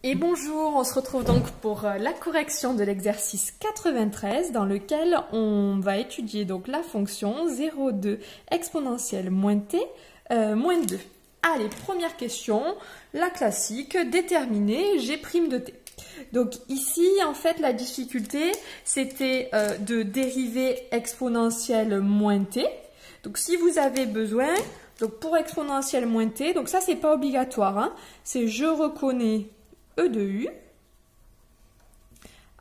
Et bonjour, on se retrouve donc pour la correction de l'exercice 93 dans lequel on va étudier donc la fonction 0,2 exponentielle moins t moins 2. Allez, première question, la classique, déterminer g' de t. Donc ici, en fait, la difficulté, c'était de dériver exponentielle moins t. Donc si vous avez besoin, donc pour exponentielle moins t, donc ça c'est pas obligatoire, hein, c'est je reconnais E de U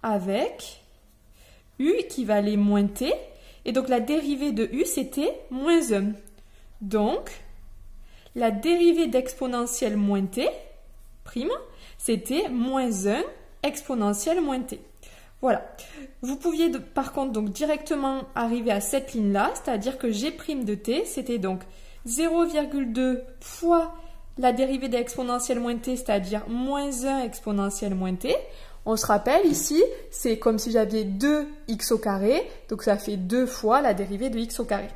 avec U qui valait moins t, et donc la dérivée de U c'était moins 1. Donc la dérivée d'exponentielle moins t prime, c'était moins 1 exponentielle moins t. Voilà. Vous pouviez par contre donc directement arriver à cette ligne-là, c'est-à-dire que g' de t, c'était donc 0,2 fois la dérivée d'exponentielle moins t, c'est-à-dire moins 1 exponentielle moins t. On se rappelle ici, c'est comme si j'avais 2x au carré, donc ça fait 2 fois la dérivée de x au carré.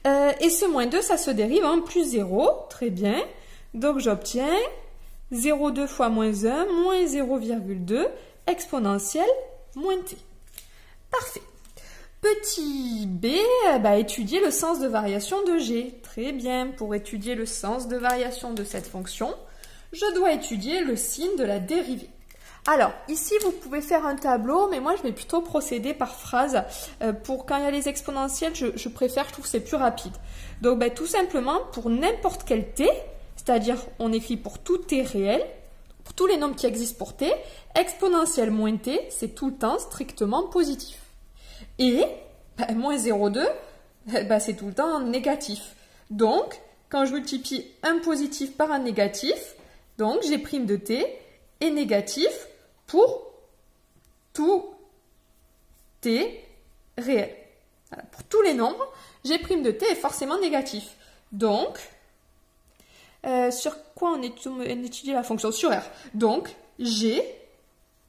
Et ce moins 2, ça se dérive en plus 0, très bien. Donc j'obtiens 0,2 fois moins 1, moins 0,2 exponentielle moins t. Parfait. Petit b, étudier le sens de variation de g. Très bien, pour étudier le sens de variation de cette fonction, je dois étudier le signe de la dérivée. Alors, ici, vous pouvez faire un tableau, mais moi, je vais plutôt procéder par phrase. Pour quand il y a les exponentielles, je préfère, je trouve que c'est plus rapide. Donc, tout simplement, pour n'importe quel t, c'est-à-dire, on écrit pour tout t réel, pour tous les nombres qui existent pour t, exponentielle moins t, c'est tout le temps strictement positif. Et moins 0,2, c'est tout le temps négatif. Donc, quand je multiplie un positif par un négatif, donc g' de t est négatif pour tout t réel. Voilà. Pour tous les nombres, g' de t est forcément négatif. Donc, sur quoi on étudie la fonction? Sur R. Donc, g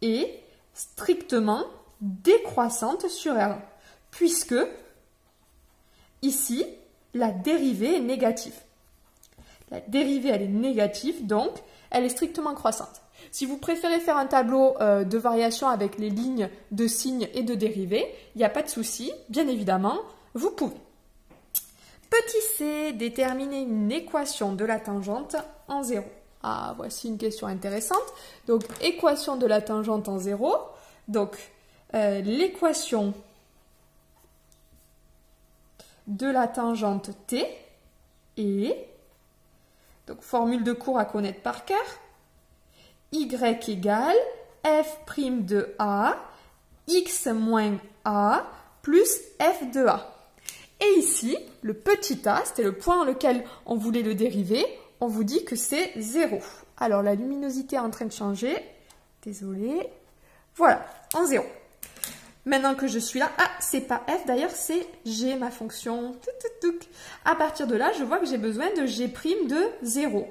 est strictement décroissante sur R, puisque ici, la dérivée est négative. La dérivée, elle est négative, donc elle est strictement croissante. Si vous préférez faire un tableau de variation avec les lignes de signes et de dérivées, il n'y a pas de souci, bien évidemment, vous pouvez. Petit c, déterminer une équation de la tangente en 0. Ah, voici une question intéressante. Donc, équation de la tangente en 0. Donc, l'équation de la tangente t est, donc formule de cours à connaître par cœur, y égale f' de a, x moins a, plus f de a. Et ici, le petit a, c'était le point dans lequel on voulait le dériver, on vous dit que c'est 0. Alors, la luminosité est en train de changer. Désolée. Voilà, en 0. Maintenant que je suis là, c'est pas f d'ailleurs, c'est g, ma fonction. À partir de là, je vois que j'ai besoin de g' de 0.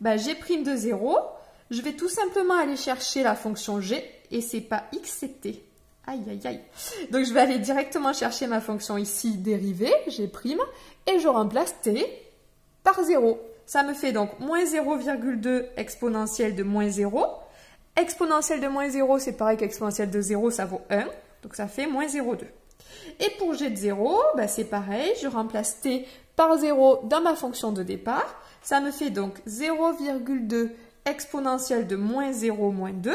G' de 0, je vais tout simplement aller chercher la fonction g, et c'est pas x, c'est t. Aïe, aïe, aïe. Donc, je vais aller directement chercher ma fonction ici dérivée, g', et je remplace t par 0. Ça me fait donc moins 0,2 exponentielle de moins 0. Exponentielle de moins 0, c'est pareil qu'exponentielle de 0, ça vaut 1. Donc, ça fait moins 0,2. Et pour g de 0, c'est pareil. Je remplace t par 0 dans ma fonction de départ. Ça me fait donc 0,2 exponentielle de moins 0, moins 2.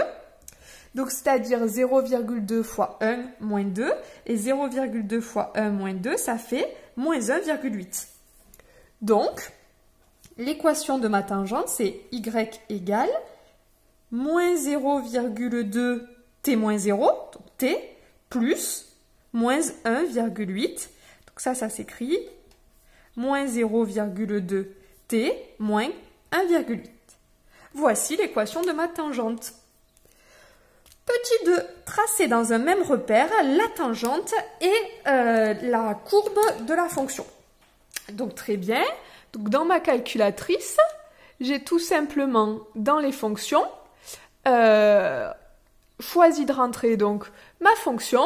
Donc, c'est-à-dire 0,2 fois 1, moins 2. Et 0,2 fois 1, moins 2, ça fait moins 1,8. Donc, l'équation de ma tangente, c'est y égale moins 0,2 t moins 0, donc t, plus moins 1,8. Donc ça s'écrit moins 0,2 t moins 1,8. Voici l'équation de ma tangente. Petit 2, tracer dans un même repère la tangente et la courbe de la fonction. Donc très bien. Donc dans ma calculatrice, j'ai tout simplement dans les fonctions choisi de rentrer donc ma fonction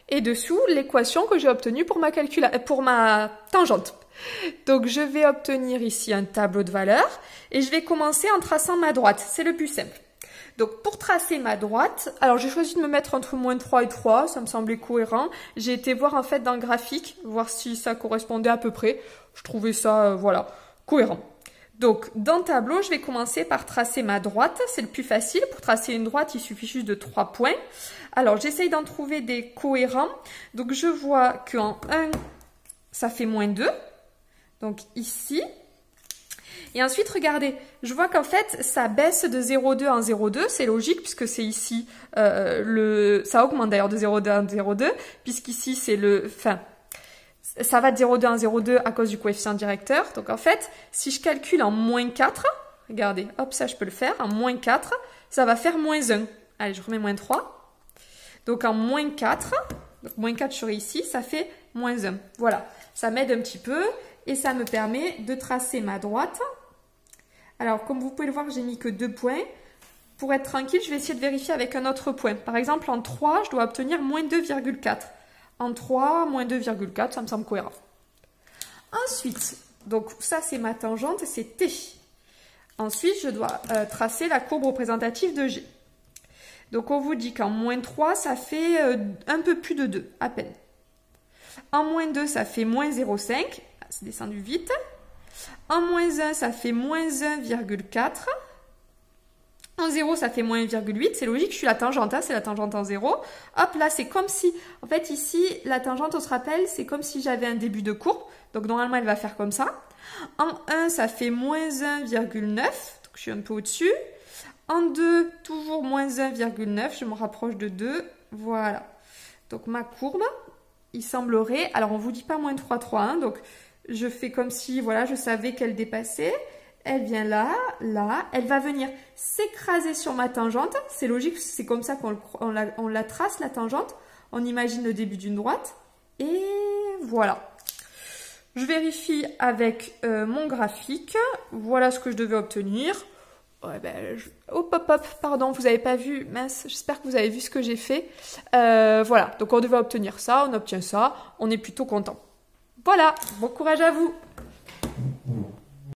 et dessous l'équation que j'ai obtenue pour ma tangente. Donc je vais obtenir ici un tableau de valeurs et je vais commencer en traçant ma droite. C'est le plus simple. Donc pour tracer ma droite, alors j'ai choisi de me mettre entre moins 3 et 3, ça me semblait cohérent. J'ai été voir en fait dans le graphique, voir si ça correspondait à peu près. Je trouvais ça, voilà, cohérent. Donc dans le tableau, je vais commencer par tracer ma droite, c'est le plus facile. Pour tracer une droite, il suffit juste de 3 points. Alors j'essaye d'en trouver des cohérents. Donc je vois qu'en 1, ça fait moins 2. Donc ici. Et ensuite, regardez, je vois qu'en fait, ça baisse de 0,2 en 0,2. C'est logique puisque c'est ici, ça augmente d'ailleurs de 0,2 en 0,2. Puisqu'ici, c'est ça va de 0,2 en 0,2 à cause du coefficient directeur. Donc en fait, si je calcule en moins 4, regardez, hop, ça je peux le faire, en moins 4, ça va faire moins 1. Allez, je remets moins 3. Donc en moins 4, donc moins 4 sur ici, ça fait moins 1. Voilà, ça m'aide un petit peu et ça me permet de tracer ma droite. Alors, comme vous pouvez le voir, j'ai mis que 2 points. Pour être tranquille, je vais essayer de vérifier avec un autre point. Par exemple, en 3, je dois obtenir moins 2,4. En 3, moins 2,4, ça me semble cohérent. Ensuite, donc ça c'est ma tangente, c'est T. Ensuite, je dois tracer la courbe représentative de G. Donc on vous dit qu'en moins 3, ça fait un peu plus de 2, à peine. En moins 2, ça fait moins 0,5. C'est descendu vite. En moins 1, ça fait moins 1,4. En 0, ça fait moins 1,8. C'est logique, je suis la tangente, hein, c'est la tangente en 0. Hop, là, c'est comme si... En fait, ici, la tangente, on se rappelle, c'est comme si j'avais un début de courbe. Donc, normalement, elle va faire comme ça. En 1, ça fait moins 1,9. Donc, je suis un peu au-dessus. En 2, toujours moins 1,9. Je me rapproche de 2. Voilà. Donc, ma courbe, il semblerait... Alors, on ne vous dit pas moins 3,3. Hein, donc, je fais comme si, voilà, je savais qu'elle dépassait. Elle vient là, là. Elle va venir s'écraser sur ma tangente. C'est logique, c'est comme ça qu'on la trace, la tangente. On imagine le début d'une droite. Et voilà. Je vérifie avec mon graphique. Voilà ce que je devais obtenir. Ouais, ben, hop, hop, hop, pardon, vous n'avez pas vu. Mince, j'espère que vous avez vu ce que j'ai fait. Voilà, donc on devait obtenir ça, on obtient ça. On est plutôt content. Voilà, bon courage à vous!